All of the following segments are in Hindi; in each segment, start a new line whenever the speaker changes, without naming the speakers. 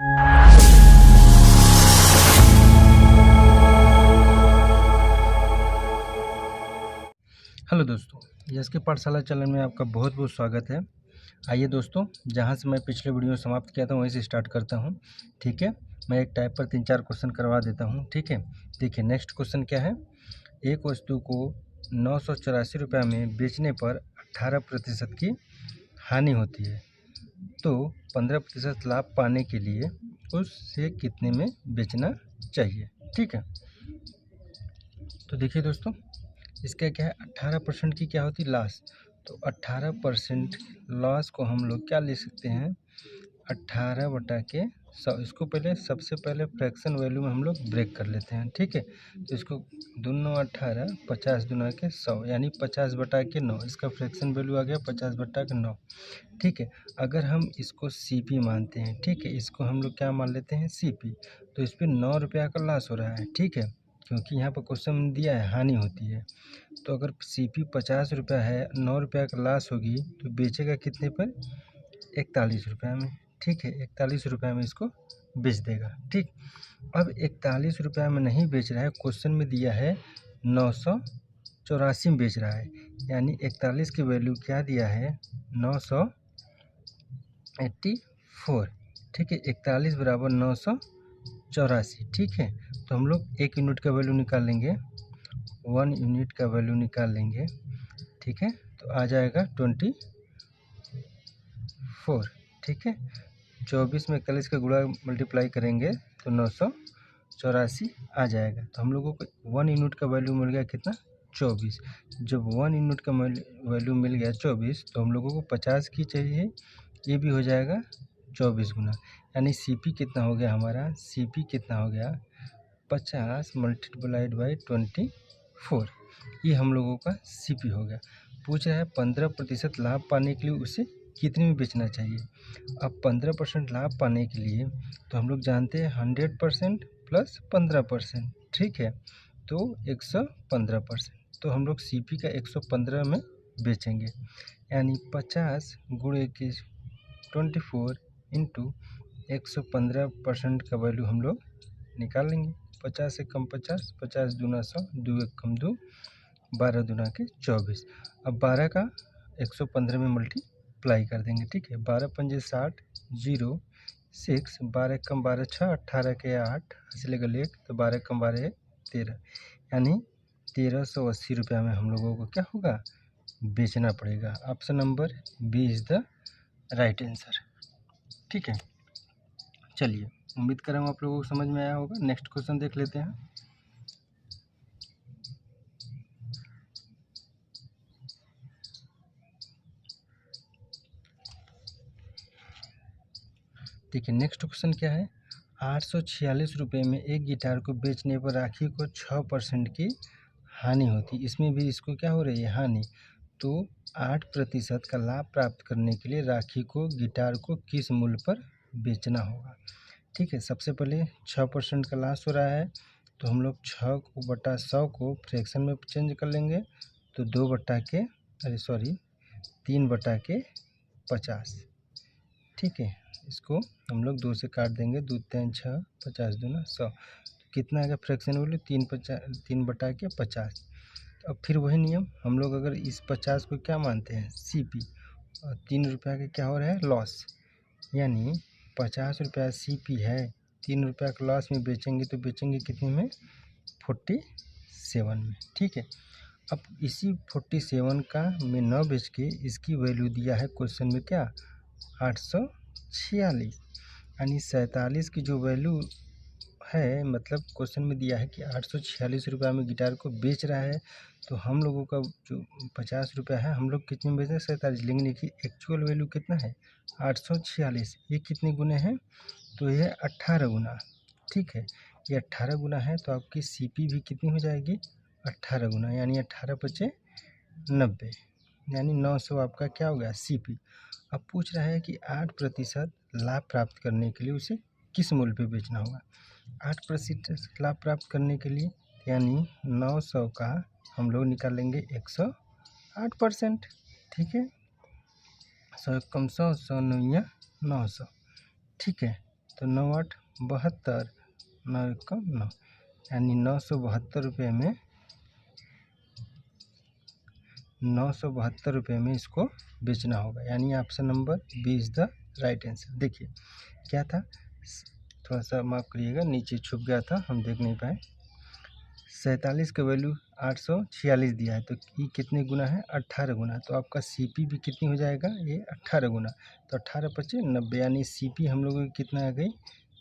हेलो दोस्तों, यस के पाठशाला चैनल में आपका बहुत बहुत स्वागत है। आइए दोस्तों, जहां से मैं पिछले वीडियो समाप्त किया था वहीं से स्टार्ट करता हूं। ठीक है, मैं एक टाइप पर 3-4 क्वेश्चन करवा देता हूं। ठीक है, देखिए नेक्स्ट क्वेश्चन क्या है। एक वस्तु को 984 रुपये में बेचने पर 18% की हानि होती है, तो 15% लाभ पाने के लिए उससे कितने में बेचना चाहिए। ठीक है, तो देखिए दोस्तों, इसका क्या है, 18% की क्या होती है, लॉस। तो 18% लॉस को हम लोग क्या ले सकते हैं, 18/100। इसको पहले सबसे पहले फ्रैक्शन वैल्यू में हम लोग ब्रेक कर लेते हैं। ठीक है, तो इसको 2×9=18, 50×100 यानी 50/9। इसका फ्रैक्शन वैल्यू आ गया 50/9। ठीक है, अगर हम इसको सीपी मानते हैं, ठीक है, इसको हम लोग क्या मान लेते हैं, सीपी, तो इस पर 9 रुपया का लॉस हो रहा है। ठीक है, क्योंकि यहाँ पर क्वेश्चन दिया है हानि होती है, तो अगर सीपी 50 रुपया है, 9 रुपया का लॉस होगी, तो बेचेगा कितने पर, 41 रुपये में। ठीक है, 41 रुपये में इसको बेच देगा। ठीक, अब 41 रुपये में नहीं बेच रहा है, क्वेश्चन में दिया है 984 में बेच रहा है, यानी 41 की वैल्यू क्या दिया है, 984। ठीक है, 41 बराबर 984। ठीक है, तो हम लोग 1 यूनिट का वैल्यू निकाल लेंगे, 1 यूनिट का वैल्यू निकाल लेंगे। ठीक है, तो आ जाएगा 24। ठीक है, 24 में 41 का गुणा मल्टीप्लाई करेंगे तो 984 आ जाएगा। तो हम लोगों को 1 यूनिट का वैल्यू मिल गया कितना, 24। जब 1 यूनिट का वैल्यू मिल गया 24, तो हम लोगों को 50 की चाहिए, ये भी हो जाएगा 24 गुना, यानी सीपी कितना हो गया हमारा, सीपी कितना हो गया, 50 मल्टीप्लाइड बाई 24। ये हम लोगों का सीपी हो गया। पूछ रहा है 15% लाभ पाने के लिए उसे कितने में बेचना चाहिए। अब 15% लाभ पाने के लिए तो हम लोग जानते हैं 100% प्लस 15%। ठीक है, तो 115%, तो हम लोग सीपी का 115 में बेचेंगे, यानी 50 गुणे की 24 इंटू 115% का वैल्यू हम लोग निकाल लेंगे। 50 से कम 50, 50 दूना 100, 2 1 कम 2, 12 दूना के 24। अब 12 का 115 में मल्टीप्लाई कर देंगे। ठीक है, 12 पंजे 60, 0 6, 12 कम 12 6, 18 के 8, हासिल लगल 1, तो 12 कम 12 13, यानी 1380 रुपया में हम लोगों को क्या होगा, बेचना पड़ेगा। Option number B is the right answer. ठीक है, चलिए, उम्मीद कर रहा हूँ आप लोगों को समझ में आया होगा। नेक्स्ट क्वेश्चन देख लेते हैं। देखिए नेक्स्ट क्वेश्चन क्या है, 846 रुपये में एक गिटार को बेचने पर राखी को 6% की हानि होती। इसमें भी इसको क्या हो रही है, हानि। तो 8% का लाभ प्राप्त करने के लिए राखी को गिटार को किस मूल्य पर बेचना होगा। ठीक है, सबसे पहले 6% का लॉस हो रहा है, तो हम लोग 6/100 को फ्रैक्शन में चेंज कर लेंगे, तो 3/50। ठीक है, इसको हम लोग 2 से काट देंगे, 2 3 6, 50 दूना 100, कितना आएगा फ्रैक्शन वैल्यू, 3/50। अब फिर वही नियम, हम लोग अगर इस 50 को क्या मानते हैं, सीपी, और 3 रुपया का क्या हो रहा है, लॉस, यानी 50 रुपया सीपी है, 3 रुपया का लॉस में बेचेंगे, तो बेचेंगे कितने में, 47 में। ठीक है, अब इसी 47 का में न बेच के इसकी वैल्यू दिया है क्वेश्चन में क्या, 846, यानी 47 की जो वैल्यू है, मतलब क्वेश्चन में दिया है कि 846 रुपये में गिटार को बेच रहा है, तो हम लोगों का जो 50 रुपया है, हम लोग कितने में बेच रहे हैं, 47, लेकिन देखिए एक्चुअल वैल्यू कितना है, 846। ये कितने गुने हैं, तो ये 18 गुना। ठीक है, ये 18 गुना है, तो आपकी सीपी भी कितनी हो जाएगी, 18 गुना, यानी 18×5 = 90, यानी 900 आपका क्या हो गया, सीपी। अब पूछ रहा है कि 8% लाभ प्राप्त करने के लिए उसे किस मूल्य पे बेचना होगा। 8% लाभ प्राप्त करने के लिए, यानी 900 का हम लोग निकालेंगे 108%। ठीक है, 100 कम 100, 100 9 900। ठीक है, तो 9×8 = 72, 9×1 = 9, यानी 972 रुपये में 972 रुपये में इसको बेचना होगा, यानी option number B is the right answer. देखिए क्या था, थोड़ा सा माफ़ करिएगा, नीचे छुप गया था, हम देख नहीं पाए। 47 का वैल्यू 846 दिया है, तो ये कितने गुना है, 18 गुना। तो आपका सीपी भी कितनी हो जाएगा, ये 18 गुना। तो 18 × 5 = 90, यानी सीपी हम लोगों की कितना आ गई,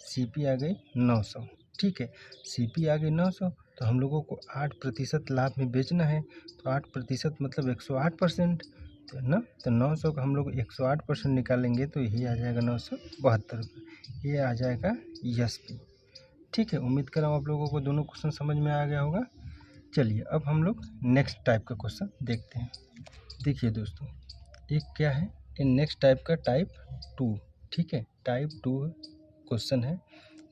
सीपी आ गई 900। ठीक है, सीपी आ गई 900, तो हम लोगों को 8% लाभ में बेचना है। तो 8% मतलब 108%, तो ना, तो 900 का हम लोग 108% निकालेंगे तो यही आ जाएगा 972 रुपये, ये आ जाएगा एसपी। ठीक है, उम्मीद कर रहा हूँ आप लोगों को दोनों क्वेश्चन समझ में आ गया होगा। चलिए अब हम लोग नेक्स्ट टाइप का क्वेश्चन देखते हैं। देखिए दोस्तों, एक क्या है, ये नेक्स्ट टाइप का टाइप 2। ठीक है, टाइप 2 क्वेश्चन है,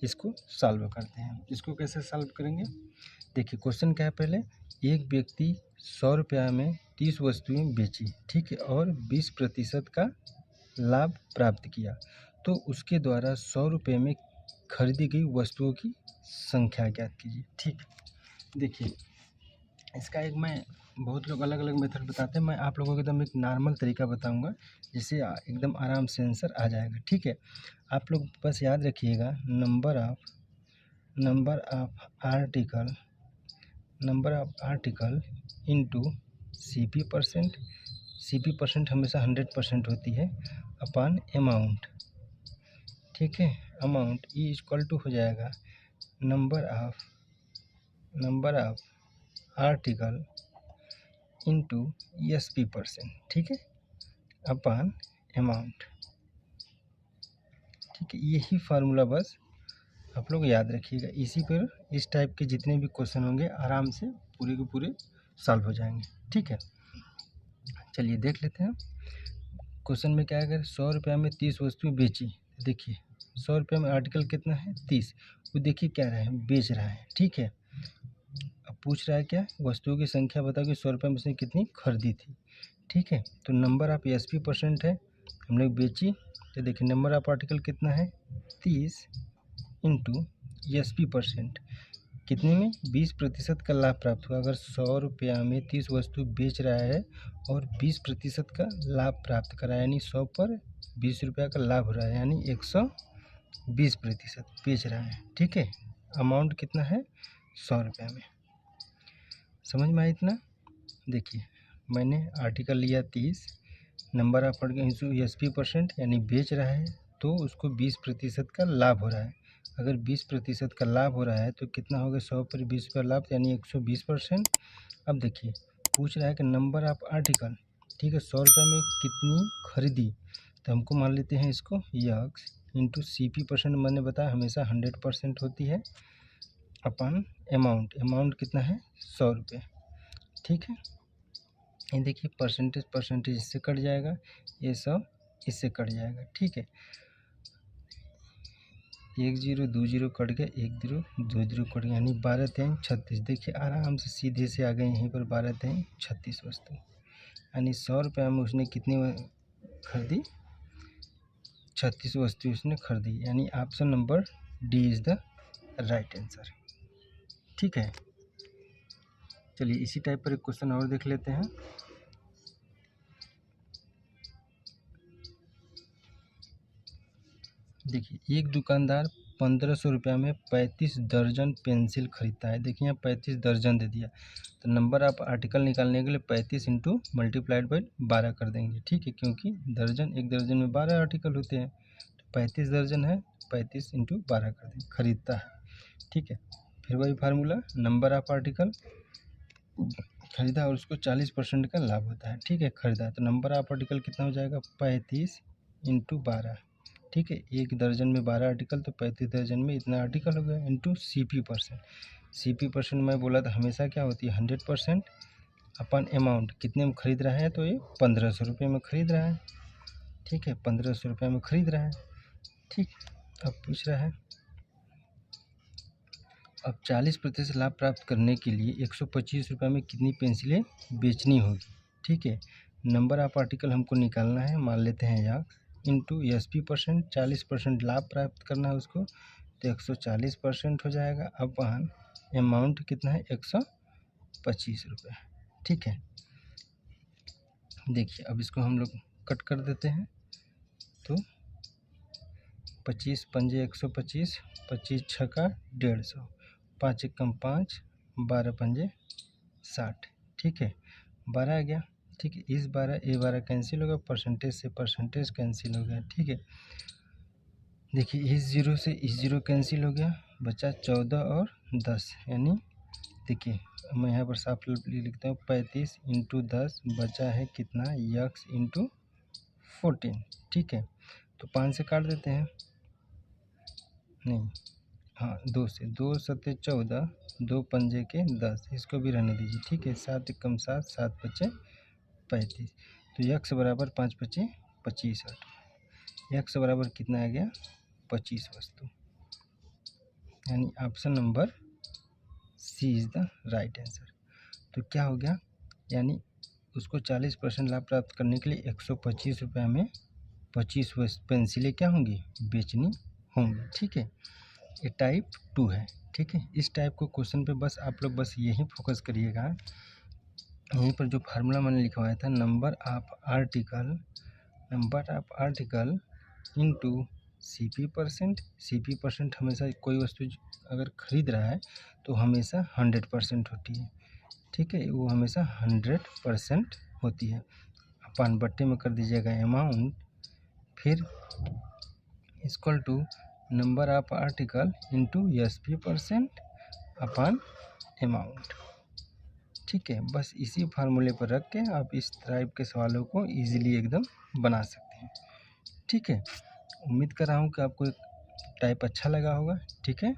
इसको सॉल्व करते हैं। इसको कैसे सॉल्व करेंगे, देखिए क्वेश्चन क्या है। पहले एक व्यक्ति 100 रुपया में 30 वस्तुएं बेची, ठीक है, और 20% का लाभ प्राप्त किया, तो उसके द्वारा 100 रुपये में खरीदी गई वस्तुओं की संख्या ज्ञात कीजिए। ठीक है, देखिए इसका एक मैं, बहुत लोग अलग अलग मेथड बताते हैं, मैं आप लोगों को एकदम एक नॉर्मल तरीका बताऊंगा, जिससे एकदम आराम से आंसर आ जाएगा। ठीक है, आप लोग बस याद रखिएगा, number of article into CP percent हमेशा 100% होती है, अपॉन अमाउंट। ठीक है, अमाउंट ई इक्वल टू हो जाएगा number of article into SP %। ठीक है, अपॉन अमाउंट। ठीक है, यही फार्मूला बस आप लोग याद रखिएगा। इसी पर इस टाइप के जितने भी क्वेश्चन होंगे आराम से पूरे के पूरे सॉल्व हो जाएंगे। ठीक है, चलिए देख लेते हैं। क्वेश्चन में क्या है, अगर 100 रुपया में 30 वस्तुएं बेची, देखिए 100 रुपये में आर्टिकल कितना है, 30, वो देखिए क्या रहा है, बेच रहा है। ठीक है, अब पूछ रहा है क्या, वस्तुओं की संख्या बताओ कि 100 रुपये में उसने कितनी खरीदी थी। ठीक है, तो नंबर ऑफ एसपी % है, हम लोग बेची, तो देखिए नंबर ऑफ आर्टिकल कितना है, 30 इंटू एसपी %, कितने में, 20% का लाभ प्राप्त हुआ। अगर 100 रुपया में 30 वस्तु बेच रहा है और 20% का लाभ प्राप्त करा, यानी 100 पर 20 रुपया का लाभ हो रहा है, यानी 120% बेच रहा है। ठीक है, अमाउंट कितना है, 100 रुपया में। समझ में आया इतना। देखिए मैंने आर्टिकल लिया 30, नंबर ऑफ आर्टिकल एसपी %, यानी बेच रहा है तो उसको 20% का लाभ हो रहा है। अगर 20% का लाभ हो रहा है तो कितना होगा, 100 पर 20 का लाभ, यानी 120%। अब देखिए पूछ रहा है कि नंबर ऑफ आर्टिकल, ठीक है, 100 रुपये में कितनी खरीदी, तो हमको मान लेते हैं इसको यक्स इंटू सीपी %, मैंने बताया हमेशा 100% होती है, अपन अमाउंट कितना है, 100 रुपये। ठीक है, ये देखिए परसेंटेज इससे कट जाएगा, ये सब इससे कट जाएगा। ठीक है, 1 0 2 0 कट गया, 1 0 2 0 कट गया, यानी 12 3 36। देखिए आराम से सीधे से आ गए यहीं पर, 12 3 36 वस्तु, यानी 100 रुपये में उसने कितनी खरीदी, 36 वस्तु उसने खरीदी, यानी option number D is the right answer. ठीक है, चलिए इसी टाइप पर एक क्वेश्चन और देख लेते हैं। देखिए एक दुकानदार 1500 रुपया में 35 दर्जन पेंसिल खरीदता है। देखिए यहाँ 35 दर्जन दे दिया, तो नंबर ऑफ आर्टिकल निकालने के लिए 35 इंटू मल्टीप्लाइड बाई 12 कर देंगे। ठीक है, क्योंकि दर्जन, एक दर्जन में 12 आर्टिकल होते हैं, तो 35 दर्जन है, 35 इंटू 12 कर देंगे, खरीदता है। ठीक है, फिर वही फार्मूला, नंबर ऑफ आर्टिकल खरीदा और उसको 40% का लाभ होता है। ठीक है, खरीदा, तो नंबर ऑफ आर्टिकल कितना हो जाएगा, 35 इंटू 12। ठीक है, एक दर्जन में 12 आर्टिकल, तो 35 दर्जन में इतना आर्टिकल हो गया, इंटू सीपी %। मैं बोला था हमेशा क्या होती है, 100%, अपन अमाउंट कितने में खरीद रहा है, तो ये 1500 रुपये में खरीद रहा है। ठीक है, 1500 रुपये में खरीद रहा है। ठीक, अब पूछ रहा है, अब 40% लाभ प्राप्त करने के लिए 125 रुपये में कितनी पेंसिलें बेचनी होगी। ठीक है, नंबर ऑफ आर्टिकल हमको निकालना है, मान लेते हैं इंटू SP%, 40% लाभ प्राप्त करना है उसको, तो 140% हो जाएगा अपन अमाउंट कितना है 125 रुपये। ठीक है, देखिए अब इसको हम लोग कट कर देते हैं, तो 25 पंजे 125, 25 छक्का 150, 5 एकम 5, 12 पंजे 60। ठीक है, 12 आ गया। ठीक है, इस 12 ये 12 कैंसिल होगा, परसेंटेज से परसेंटेज कैंसिल हो गया। ठीक है, देखिए इस जीरो से इस जीरो कैंसिल हो गया, बचा 14 और 10, यानी देखिए मैं यहाँ पर साफ लिखता हूँ 35 इंटू 10 बचा है कितना x इंटू 14। ठीक है, तो 5 से काट देते हैं, नहीं हाँ 2 से, 2 सत्ते 14, 2 पंजे के 10, इसको भी रहने दीजिए। ठीक है, 7 एकम 7, 7 बचे 35, तो x बराबर 5 बचे 25, x बराबर कितना आ गया 25 वस्तु, यानी option number C is the right answer. तो क्या हो गया, यानी उसको 40% लाभ प्राप्त करने के लिए 125 रुपये में 25 पेंसिलें क्या होंगी बेचनी होंगी। ठीक है, ये टाइप 2 है। ठीक है, इस टाइप को क्वेश्चन पे बस आप लोग बस यही फोकस करिएगा, यहीं पर जो फार्मूला मैंने लिखवाया था number of article into CP%। हमेशा कोई वस्तु अगर खरीद रहा है तो हमेशा 100% होती है। ठीक है, वो हमेशा 100% होती है। अपन बट्टे में कर दीजिएगा अमाउंट, फिर equal to number of article into SP% अपन अमाउंट। ठीक है, बस इसी फार्मूले पर रख के आप इस टाइप के सवालों को इजीली एकदम बना सकते हैं। ठीक है, उम्मीद कर रहा हूँ कि आपको टाइप अच्छा लगा होगा। ठीक है,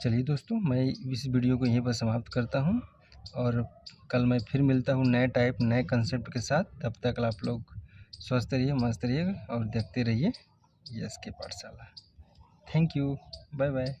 चलिए दोस्तों, मैं इस वीडियो को यहीं पर समाप्त करता हूँ, और कल मैं फिर मिलता हूँ नए टाइप नए कंसेप्ट के साथ। तब तक आप लोग स्वस्थ रहिए, मस्त रहिए और देखते रहिए YSK पाठशाला। Thank you, bye bye.